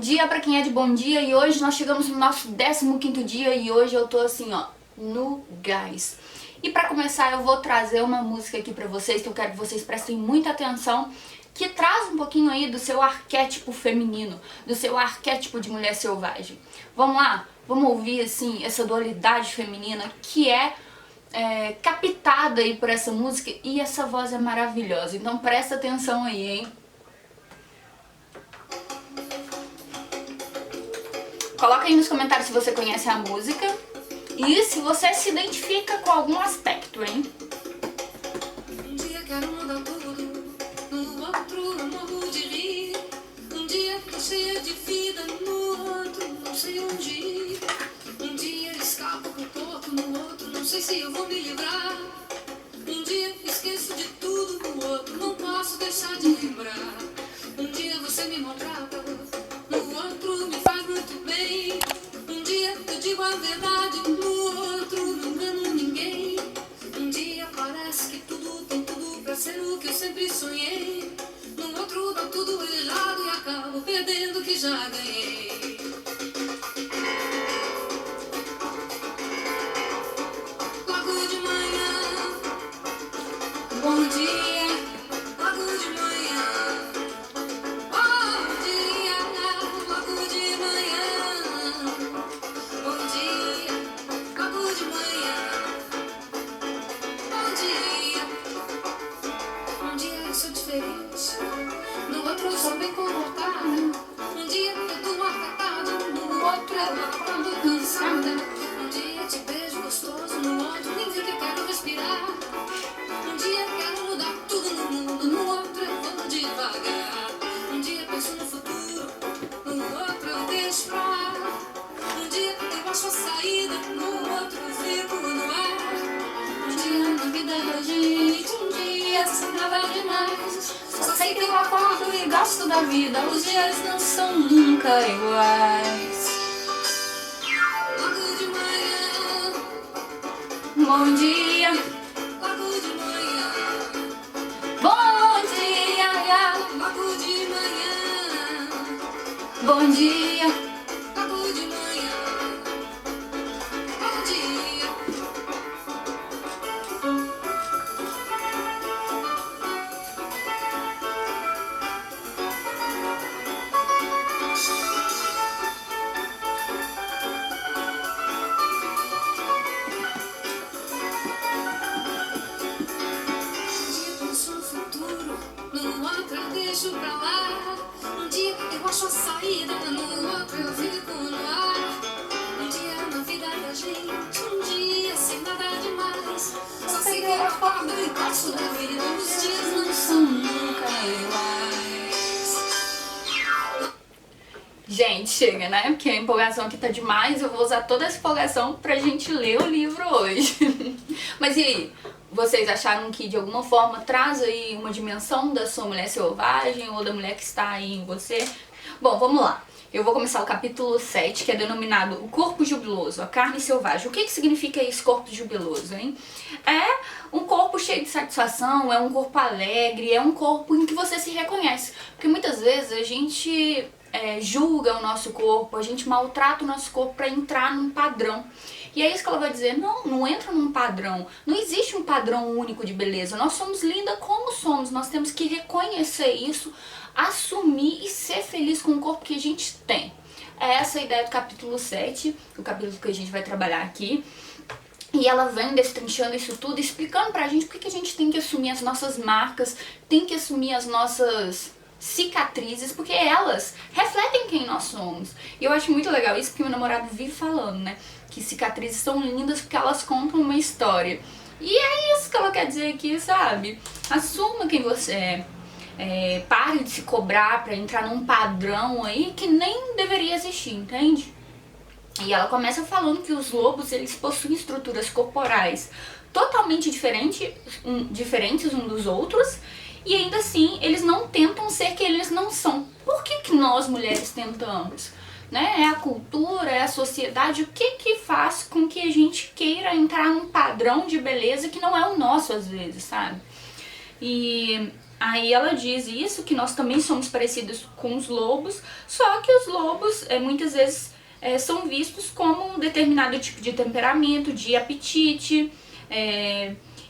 dia pra quem é de bom dia e hoje nós chegamos no nosso 15º dia e hoje eu tô assim, ó, no gás. E pra começar eu vou trazer uma música aqui pra vocês que eu quero que vocês prestem muita atenção, que traz um pouquinho aí do seu arquétipo feminino, do seu arquétipo de mulher selvagem. Vamos lá? Vamos ouvir assim essa dualidade feminina que é captada aí por essa música e essa voz é maravilhosa. Então presta atenção aí, hein? Coloca aí nos comentários se você conhece a música e se você se identifica com algum aspecto, hein? Um dia quero mudar tudo, no outro eu morro de rir. Um dia tô cheia de vida, no outro não sei onde ir. Um dia escapo pro corpo, no outro não sei se eu vou me livrar. Um dia esqueço de tudo, no outro não posso deixar de lembrar. Um dia você me maltrata, no outro me faz muito bem. Um dia eu digo a verdade, no outro não engano ninguém. Um dia parece que tudo tem tudo pra ser o que eu sempre sonhei. No outro dá tudo errado e acabo perdendo o que já ganhei. Logo de manhã, bom dia. Logo de manhã, bom dia. Logo de manhã, bom dia. Logo de manhã, bom dia. Um dia eu sou diferente, no outro eu sou bem comportada. Um dia eu tô afetada, no outro eu acordo cansada. Um dia te beijo gostoso, no outro nem vi que quero respirar. Um dia quero mudar tudo no mundo, no outro eu vou devagar. Um dia penso no futuro, no outro eu deixo pra lá. Um dia eu acho a saída, no outro eu fico no ar. Um dia na vida da gente, um dia sem nada demais. Só sei que eu acordo e gosto da vida, os dias não são nunca iguais. Logo de manhã, Bom dia, logo de manhã, bom dia, logo de manhã, bom dia. logo de manhã, bom dia. Um dia penso no futuro, no outro eu deixo pra lá. Um dia eu acho a saída, no outro eu fico no ar. Um dia na vida da gente, um dia sem nada demais. Só sei que eu acordo e gosto da vida, os dias não são nunca iguais. Gente, chega, né? Porque a empolgação aqui tá demais. Eu vou usar toda essa empolgação pra gente ler o livro hoje. Mas e aí? Vocês acharam que de alguma forma traz aí uma dimensão da sua mulher selvagem ou da mulher que está aí em você? Bom, vamos lá. Eu vou começar o capítulo 7, que é denominado O Corpo Jubiloso, a Carne Selvagem. O que significa esse corpo jubiloso, hein? É um corpo cheio de satisfação, é um corpo alegre, é um corpo em que você se reconhece. Porque muitas vezes a gente julga o nosso corpo, a gente maltrata o nosso corpo para entrar num padrão. E é isso que ela vai dizer, não entra num padrão, não existe um padrão único de beleza, nós somos lindas como somos, nós temos que reconhecer isso, assumir e ser feliz com o corpo que a gente tem. É essa a ideia do capítulo 7, o capítulo que a gente vai trabalhar aqui. E ela vem destrinchando isso tudo, explicando pra gente por que a gente tem que assumir as nossas marcas, tem que assumir as nossas cicatrizes, porque elas refletem quem nós somos. E eu acho muito legal isso, porque meu namorado vive falando, né, que cicatrizes são lindas porque elas contam uma história. E é isso que ela quer dizer aqui, sabe? Assuma quem você é. Pare de se cobrar pra entrar num padrão aí que nem deveria existir, entende? E ela começa falando que os lobos, eles possuem estruturas corporais totalmente diferentes um dos outros, e ainda assim eles não tentam ser que eles não são. Por que nós mulheres tentamos? Né? É a cultura, é a sociedade, o que faz com que a gente queira entrar num padrão de beleza que não é o nosso às vezes, sabe? E aí ela diz isso, que nós também somos parecidos com os lobos, só que os lobos muitas vezes são vistos como um determinado tipo de temperamento, de apetite,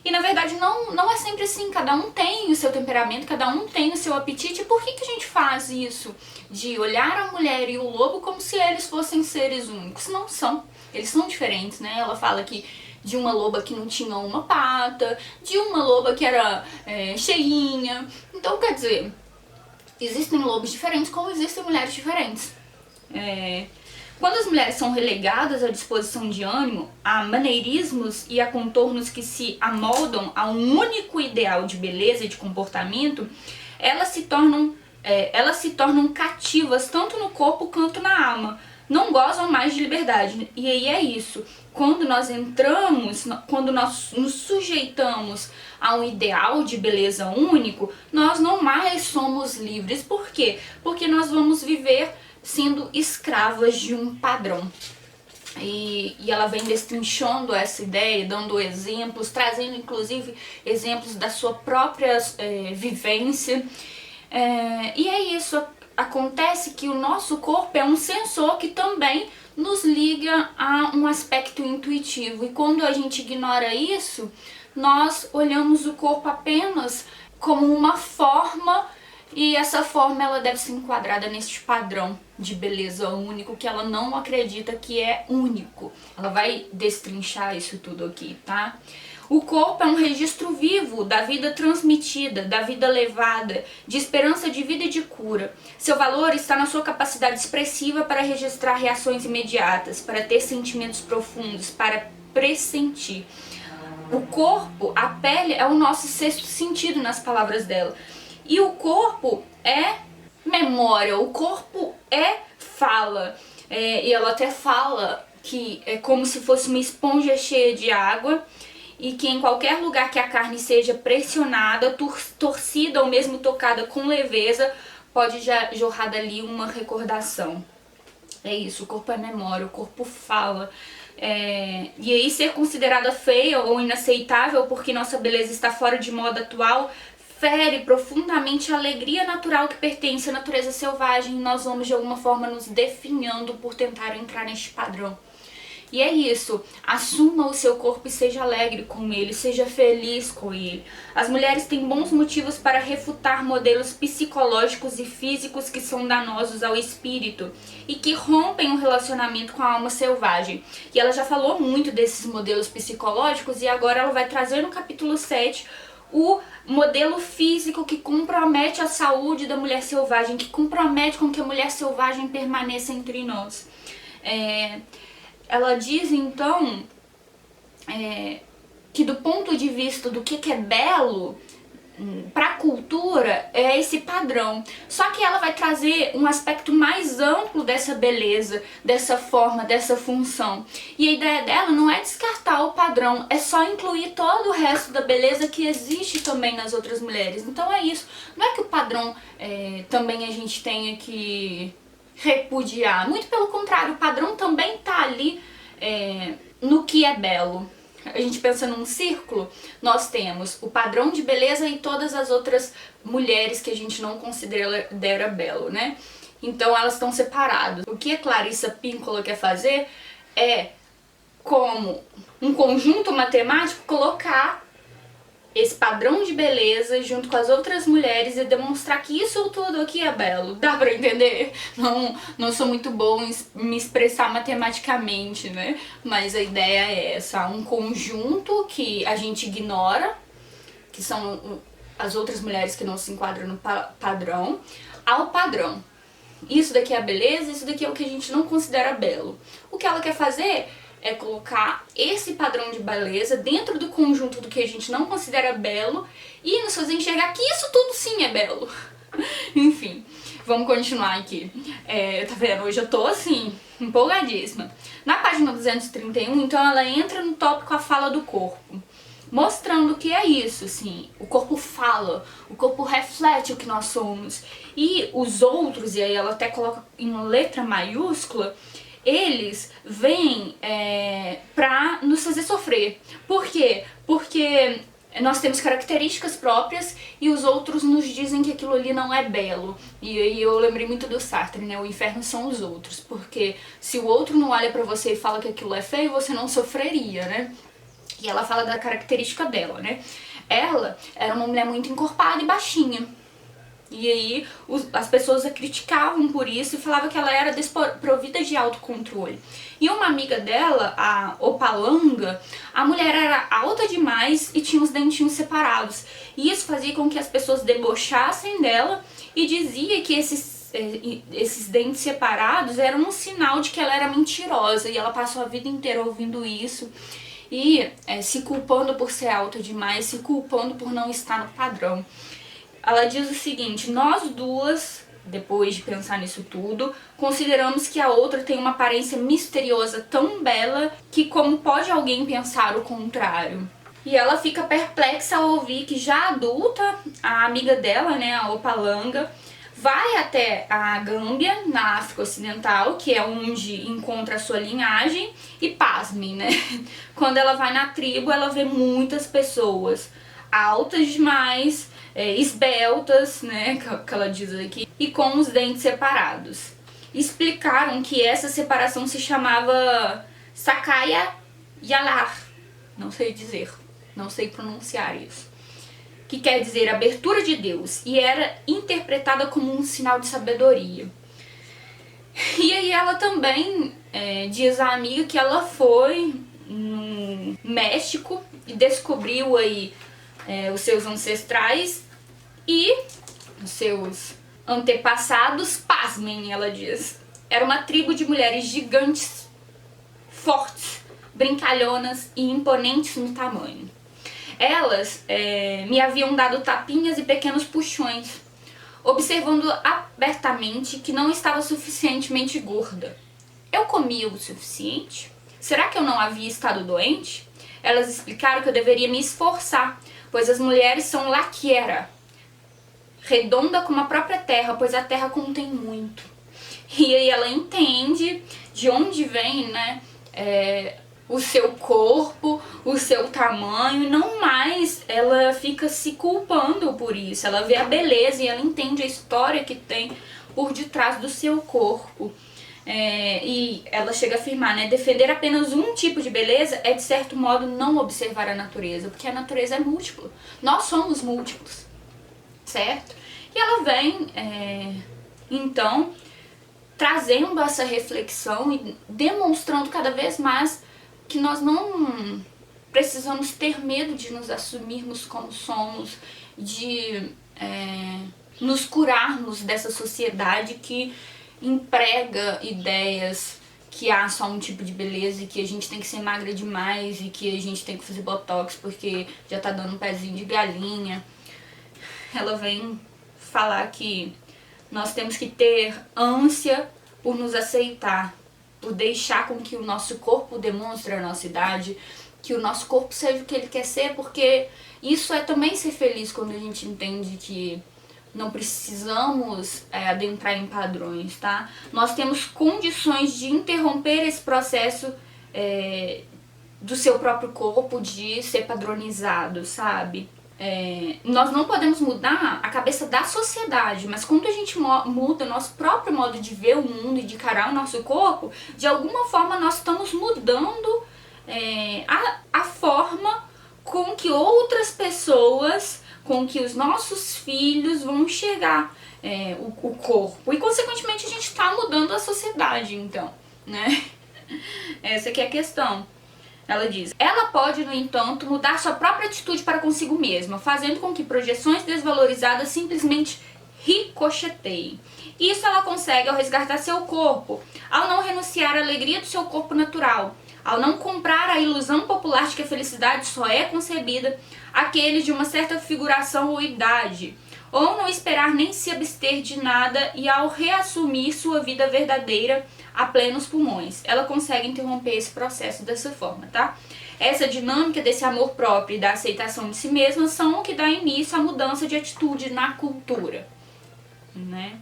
e na verdade não é sempre assim, cada um tem o seu temperamento, cada um tem o seu apetite. Por que a gente faz isso? De olhar a mulher e o lobo como se eles fossem seres únicos. Não são, eles são diferentes, né? Ela fala que de uma loba que não tinha uma pata, de uma loba que era cheinha. Então, quer dizer, existem lobos diferentes como existem mulheres diferentes. Quando as mulheres são relegadas à disposição de ânimo, a maneirismos e a contornos que se amoldam a um único ideal de beleza e de comportamento, elas se tornam cativas tanto no corpo quanto na alma. Não gozam mais de liberdade. E aí é isso. Quando nós nos sujeitamos a um ideal de beleza único, nós não mais somos livres. Por quê? Porque nós vamos viver sendo escravas de um padrão. E ela vem destrinchando essa ideia, dando exemplos, trazendo inclusive exemplos da sua própria vivência. E é isso. Acontece que o nosso corpo é um sensor que também nos liga a um aspecto intuitivo. E quando a gente ignora isso, nós olhamos o corpo apenas como uma forma, e essa forma ela deve ser enquadrada neste padrão de beleza único, que ela não acredita que é único. Ela vai destrinchar isso tudo aqui, tá? O corpo é um registro vivo da vida transmitida, da vida levada, de esperança de vida e de cura. Seu valor está na sua capacidade expressiva para registrar reações imediatas, para ter sentimentos profundos, para pressentir. O corpo, a pele, é o nosso sexto sentido nas palavras dela. E o corpo é memória, o corpo é fala. E ela até fala que é como se fosse uma esponja cheia de água, e que em qualquer lugar que a carne seja pressionada, torcida ou mesmo tocada com leveza, pode já jorrar dali uma recordação. É isso, o corpo é memória, o corpo fala. E aí ser considerada feia ou inaceitável porque nossa beleza está fora de moda atual fere profundamente a alegria natural que pertence à natureza selvagem, e nós vamos de alguma forma nos definhando por tentar entrar neste padrão. E é isso, assuma o seu corpo e seja alegre com ele, seja feliz com ele. As mulheres têm bons motivos para refutar modelos psicológicos e físicos que são danosos ao espírito e que rompem o relacionamento com a alma selvagem. E ela já falou muito desses modelos psicológicos, e agora ela vai trazer no capítulo 7 o modelo físico que compromete a saúde da mulher selvagem, que compromete com que a mulher selvagem permaneça entre nós. Ela diz então que do ponto de vista do que é belo, para a cultura é esse padrão. Só que ela vai trazer um aspecto mais amplo dessa beleza, dessa forma, dessa função. E a ideia dela não é descartar o padrão, é só incluir todo o resto da beleza que existe também nas outras mulheres. Então é isso. Não é que o padrão também a gente tenha que repudiar. Muito pelo contrário, o padrão também tá ali no que é belo. A gente pensa num círculo, nós temos o padrão de beleza e todas as outras mulheres que a gente não considera belo, né? Então elas estão separadas. O que a Clarissa Pinkola quer fazer é, como um conjunto matemático, colocar esse padrão de beleza junto com as outras mulheres e demonstrar que isso tudo aqui é belo. Dá pra entender? Não sou muito boa em me expressar matematicamente, né? Mas a ideia é essa, um conjunto que a gente ignora, que são as outras mulheres que não se enquadram no padrão, ao padrão. Isso daqui é a beleza, isso daqui é o que a gente não considera belo. O que ela quer fazer é colocar esse padrão de beleza dentro do conjunto do que a gente não considera belo e nos fazer enxergar que isso tudo sim é belo. Enfim, vamos continuar aqui. Tá vendo? Hoje eu tô assim, empolgadíssima. Na página 231, então, ela entra no tópico a fala do corpo, mostrando que é isso, assim, o corpo fala, o corpo reflete o que nós somos. E os outros, e aí ela até coloca em letra maiúscula, eles vêm pra nos fazer sofrer. Por quê? Porque nós temos características próprias e os outros nos dizem que aquilo ali não é belo. E aí eu lembrei muito do Sartre, né? O inferno são os outros, porque se o outro não olha pra você e fala que aquilo é feio, você não sofreria, né? E ela fala da característica dela, né? Ela era uma mulher muito encorpada e baixinha. E aí as pessoas a criticavam por isso e falavam que ela era desprovida de autocontrole. E uma amiga dela, a Opalanga, a mulher era alta demais e tinha os dentinhos separados. E isso fazia com que as pessoas debochassem dela e dizia que esses dentes separados eram um sinal de que ela era mentirosa. E ela passou a vida inteira ouvindo isso e se culpando por ser alta demais, se culpando por não estar no padrão. Ela diz o seguinte: nós duas, depois de pensar nisso tudo, consideramos que a outra tem uma aparência misteriosa tão bela que como pode alguém pensar o contrário? E ela fica perplexa ao ouvir que já adulta, a amiga dela, né, a Opalanga, vai até a Gâmbia, na África Ocidental, que é onde encontra a sua linhagem, e pasmem, né? Quando ela vai na tribo, ela vê muitas pessoas altas demais, esbeltas, né, que ela diz aqui, e com os dentes separados. Explicaram que essa separação se chamava Sakaya Yalar, não sei dizer, não sei pronunciar isso, que quer dizer abertura de Deus, e era interpretada como um sinal de sabedoria. E aí ela também diz à amiga que ela foi no México e descobriu aí os seus ancestrais e os seus antepassados, pasmem, ela diz. Era uma tribo de mulheres gigantes, fortes, brincalhonas e imponentes no tamanho. Elas me haviam dado tapinhas e pequenos puxões, observando abertamente que não estava suficientemente gorda. Eu comia o suficiente? Será que eu não havia estado doente? Elas explicaram que eu deveria me esforçar, pois as mulheres são laqueira, redonda como a própria terra, pois a terra contém muito. E aí ela entende de onde vem, né, o seu corpo, o seu tamanho, e não mais ela fica se culpando por isso. Ela vê a beleza e ela entende a história que tem por detrás do seu corpo. E ela chega a afirmar, né, defender apenas um tipo de beleza é de certo modo não observar a natureza, porque a natureza é múltipla, nós somos múltiplos, certo? E ela vem então trazendo essa reflexão e demonstrando cada vez mais que nós não precisamos ter medo de nos assumirmos como somos, de nos curarmos dessa sociedade que emprega ideias que há só um tipo de beleza e que a gente tem que ser magra demais e que a gente tem que fazer botox porque já tá dando um pezinho de galinha. Ela vem falar que nós temos que ter ânsia por nos aceitar, por deixar com que o nosso corpo demonstre a nossa idade, que o nosso corpo seja o que ele quer ser, porque isso é também ser feliz quando a gente entende que não precisamos adentrar em padrões, tá? Nós temos condições de interromper esse processo do seu próprio corpo de ser padronizado, sabe? Nós não podemos mudar a cabeça da sociedade, mas quando a gente muda o nosso próprio modo de ver o mundo e de encarar o nosso corpo, de alguma forma nós estamos mudando a forma com que outras pessoas, com que os nossos filhos vão enxergar o corpo. E, consequentemente, a gente está mudando a sociedade, então, né? Essa aqui é a questão. Ela diz: ela pode, no entanto, mudar sua própria atitude para consigo mesma, fazendo com que projeções desvalorizadas simplesmente ricocheteiem. Isso ela consegue ao resgatar seu corpo, ao não renunciar à alegria do seu corpo natural, ao não comprar a ilusão popular de que a felicidade só é concebida àqueles de uma certa figuração ou idade, ou não esperar nem se abster de nada, e ao reassumir sua vida verdadeira a plenos pulmões. Ela consegue interromper esse processo dessa forma, tá? Essa dinâmica desse amor próprio e da aceitação de si mesma são o que dá início à mudança de atitude na cultura, né?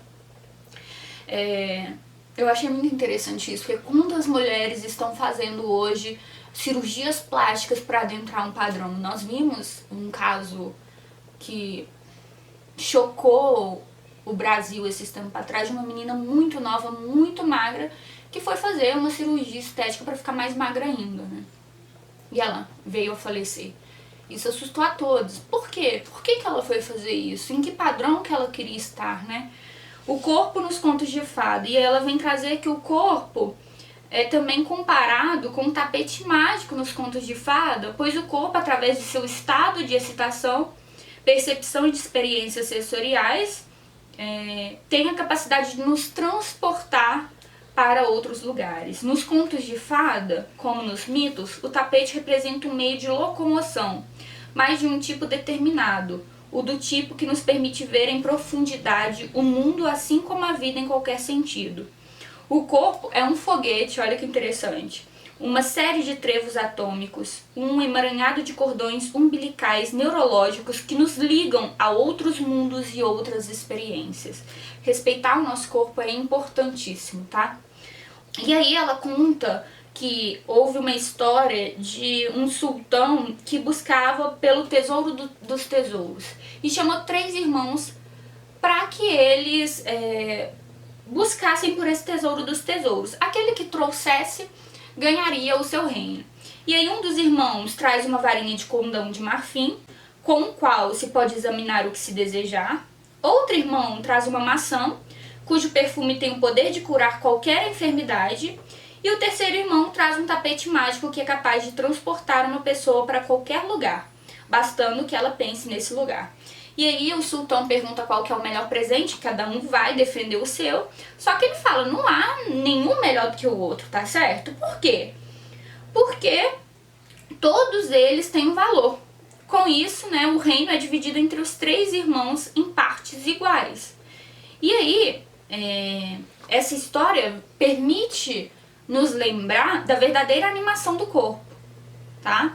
Eu achei muito interessante isso, porque quando as mulheres estão fazendo hoje cirurgias plásticas para adentrar um padrão. Nós vimos um caso que chocou o Brasil esses tempos atrás, de uma menina muito nova, muito magra, que foi fazer uma cirurgia estética para ficar mais magra ainda, né? E ela veio a falecer. Isso assustou a todos. Por quê? Por que ela foi fazer isso? Em que padrão que ela queria estar, né? O corpo nos contos de fada. E ela vem trazer que o corpo é também comparado com um tapete mágico nos contos de fada, pois o corpo, através de seu estado de excitação, percepção e de experiências sensoriais, tem a capacidade de nos transportar para outros lugares. Nos contos de fada, como nos mitos, o tapete representa um meio de locomoção, mas de um tipo determinado, o do tipo que nos permite ver em profundidade o mundo, assim como a vida em qualquer sentido. O corpo é um foguete, olha que interessante, uma série de trevos atômicos, um emaranhado de cordões umbilicais neurológicos que nos ligam a outros mundos e outras experiências. Respeitar o nosso corpo é importantíssimo, tá? E aí ela conta que houve uma história de um sultão que buscava pelo tesouro dos tesouros e chamou 3 irmãos para que eles buscassem por esse tesouro dos tesouros. Aquele que trouxesse ganharia o seu reino. E aí um dos irmãos traz uma varinha de condão de marfim, com o qual se pode examinar o que se desejar. Outro irmão traz uma maçã, cujo perfume tem o poder de curar qualquer enfermidade. E o terceiro irmão traz um tapete mágico que é capaz de transportar uma pessoa para qualquer lugar, bastando que ela pense nesse lugar. E aí o sultão pergunta qual que é o melhor presente, cada um vai defender o seu, só que ele fala, não há nenhum melhor do que o outro, tá certo? Por quê? Porque todos eles têm um valor. Com isso, né, o reino é dividido entre os 3 irmãos em partes iguais. E aí, essa história permite nos lembrar da verdadeira animação do corpo, tá?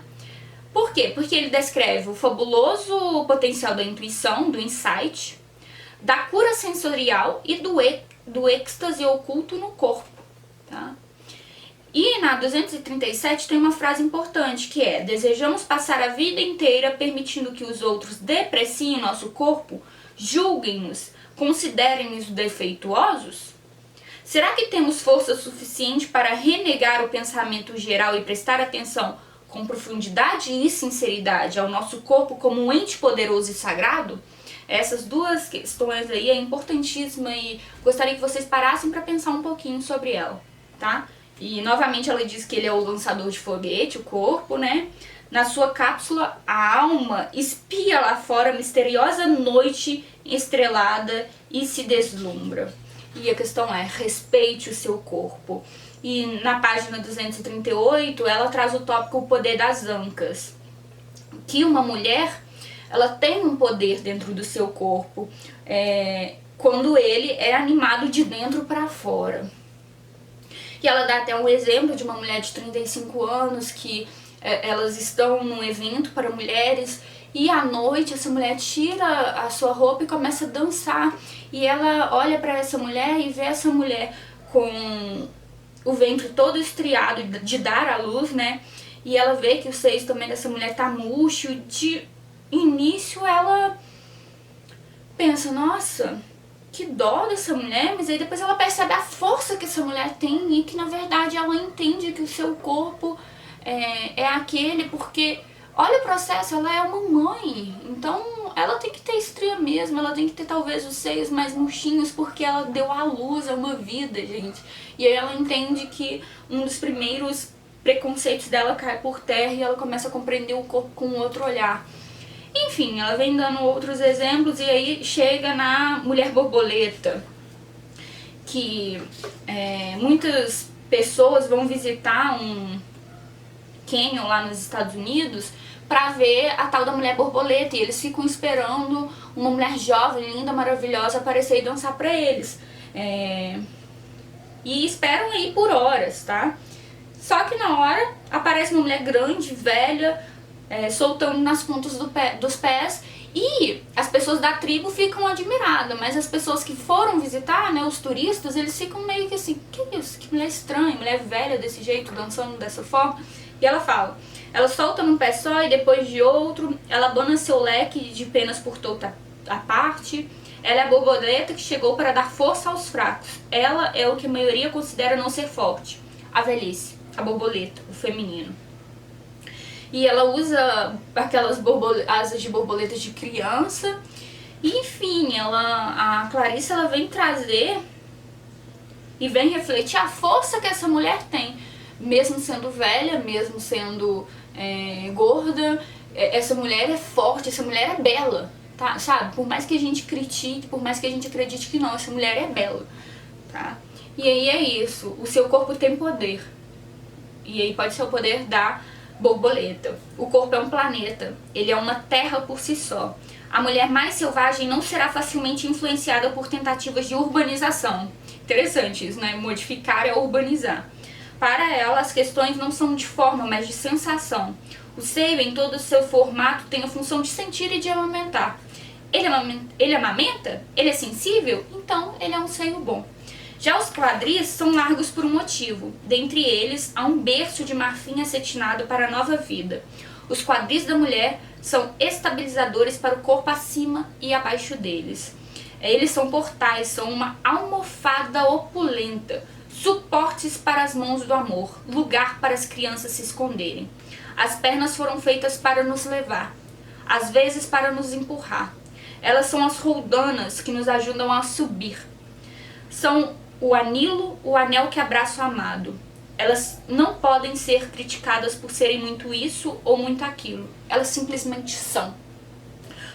Por quê? Porque ele descreve o fabuloso potencial da intuição, do insight, da cura sensorial e do êxtase oculto no corpo, tá? E na 237 tem uma frase importante que é: desejamos passar a vida inteira permitindo que os outros depreciem nosso corpo, julguem-nos, considerem-nos defeituosos? Será que temos força suficiente para renegar o pensamento geral e prestar atenção com profundidade e sinceridade ao nosso corpo como um ente poderoso e sagrado? Essas 2 questões aí é importantíssima e gostaria que vocês parassem para pensar um pouquinho sobre ela, tá? E novamente ela diz que ele é o lançador de foguete, o corpo, né? Na sua cápsula, a alma espia lá fora a misteriosa noite estrelada e se deslumbra. E a questão é, respeite o seu corpo. E na página 238, ela traz o tópico o poder das ancas. Que uma mulher, ela tem um poder dentro do seu corpo, quando ele é animado de dentro para fora. E ela dá até um exemplo de uma mulher de 35 anos que elas estão num evento para mulheres e à noite essa mulher tira a sua roupa e começa a dançar. E ela olha para essa mulher e vê essa mulher com o ventre todo estriado de dar à luz, né? E ela vê que o seio também dessa mulher tá murcho. E de início ela pensa, nossa, que dó dessa mulher, mas aí depois ela percebe a força que essa mulher tem e que na verdade ela entende que o seu corpo é aquele, porque olha o processo, ela é uma mãe, então ela tem que ter estria mesmo, ela tem que ter talvez os seios mais murchinhos, porque ela deu à luz a uma vida, gente. E aí ela entende que um dos primeiros preconceitos dela cai por terra e ela começa a compreender o corpo com outro olhar. Enfim, ela vem dando outros exemplos e aí chega na mulher borboleta, que muitas pessoas vão visitar um canyon lá nos Estados Unidos pra ver a tal da mulher borboleta, e eles ficam esperando uma mulher jovem, linda, maravilhosa aparecer e dançar pra eles. E esperam aí por horas, tá? Só que na hora aparece uma mulher grande, velha, soltando nas pontas dos pés, e as pessoas da tribo ficam admiradas, mas as pessoas que foram visitar, né, os turistas, eles ficam meio que assim, que isso? Que mulher estranha, mulher velha desse jeito, dançando dessa forma. E ela fala: ela solta num pé só e depois de outro, ela abana seu leque de penas por toda a parte. Ela é a borboleta que chegou para dar força aos fracos. Ela é o que a maioria considera não ser forte. A velhice, a borboleta, o feminino. E ela usa aquelas asas de borboleta de criança. E, enfim, a Clarice ela vem trazer e vem refletir a força que essa mulher tem. Mesmo sendo velha, mesmo sendo gorda, essa mulher é forte, essa mulher é bela. Tá, sabe? Por mais que a gente critique, por mais que a gente acredite que não, essa mulher é bela, tá? E aí é isso, o seu corpo tem poder. E aí pode ser o poder da borboleta. O corpo é um planeta, ele é uma terra por si só. A mulher mais selvagem não será facilmente influenciada por tentativas de urbanização. Interessante isso, né? Modificar é urbanizar. Para ela, as questões não são de forma, mas de sensação. O seio, em todo o seu formato, tem a função de sentir e de amamentar. Ele amamenta? Ele é sensível? Então, ele é um seio bom. Já os quadris são largos por um motivo. Dentre eles, há um berço de marfim acetinado para a nova vida. Os quadris da mulher são estabilizadores para o corpo acima e abaixo deles. Eles são portais, são uma almofada opulenta, suportes para as mãos do amor, lugar para as crianças se esconderem. As pernas foram feitas para nos levar, às vezes para nos empurrar. Elas são as roldanas que nos ajudam a subir. São o anilo, o anel que abraça o amado. Elas não podem ser criticadas por serem muito isso ou muito aquilo. Elas simplesmente são.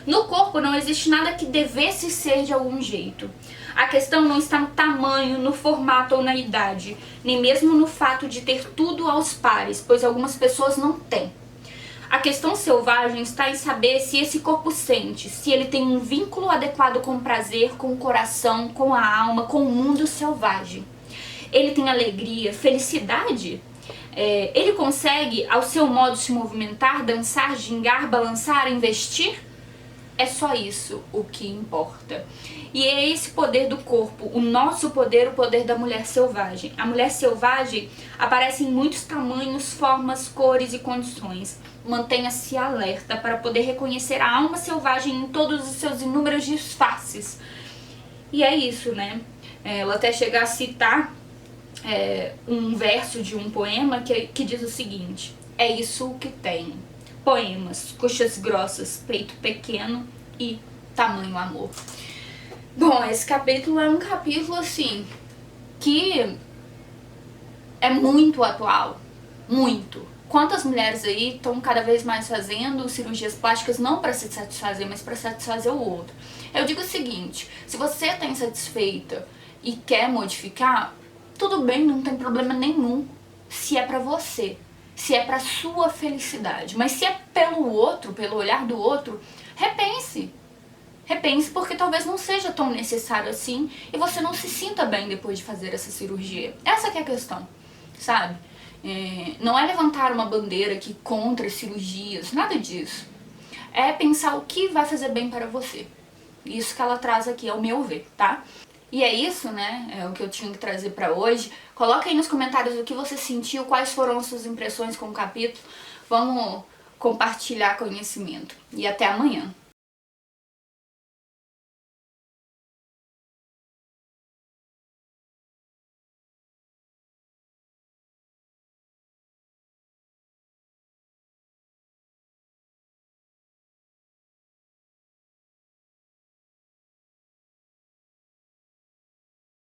No corpo não existe nada que devesse ser de algum jeito. A questão não está no tamanho, no formato ou na idade, nem mesmo no fato de ter tudo aos pares, pois algumas pessoas não têm. A questão selvagem está em saber se esse corpo sente, se ele tem um vínculo adequado com o prazer, com o coração, com a alma, com o mundo selvagem. Ele tem alegria, felicidade? Ele consegue, ao seu modo, se movimentar, dançar, gingar, balançar, investir? É só isso o que importa. E é esse poder do corpo, o nosso poder, o poder da mulher selvagem. A mulher selvagem aparece em muitos tamanhos, formas, cores e condições. Mantenha-se alerta para poder reconhecer a alma selvagem em todos os seus inúmeros disfarces. E é isso, né? Ela até chega a citar um verso de um poema que diz o seguinte: é isso que tem. Poemas, coxas grossas, peito pequeno e tamanho amor. Bom, esse capítulo é um capítulo assim que é muito atual, muito. Quantas mulheres aí estão cada vez mais fazendo cirurgias plásticas não para se satisfazer, mas para satisfazer o outro? Eu digo o seguinte: se você está insatisfeita e quer modificar, tudo bem, não tem problema nenhum, se é para você. Se é para sua felicidade. Mas se é pelo outro, pelo olhar do outro, repense. Repense, porque talvez não seja tão necessário assim e você não se sinta bem depois de fazer essa cirurgia. Essa que é a questão, sabe? Não é levantar uma bandeira aqui contra cirurgias, nada disso. É pensar o que vai fazer bem para você. Isso que ela traz aqui, ao meu ver, tá? E é isso, né? É o que eu tinha que trazer pra hoje. Coloca aí nos comentários o que você sentiu, quais foram as suas impressões com o capítulo. Vamos compartilhar conhecimento. E até amanhã.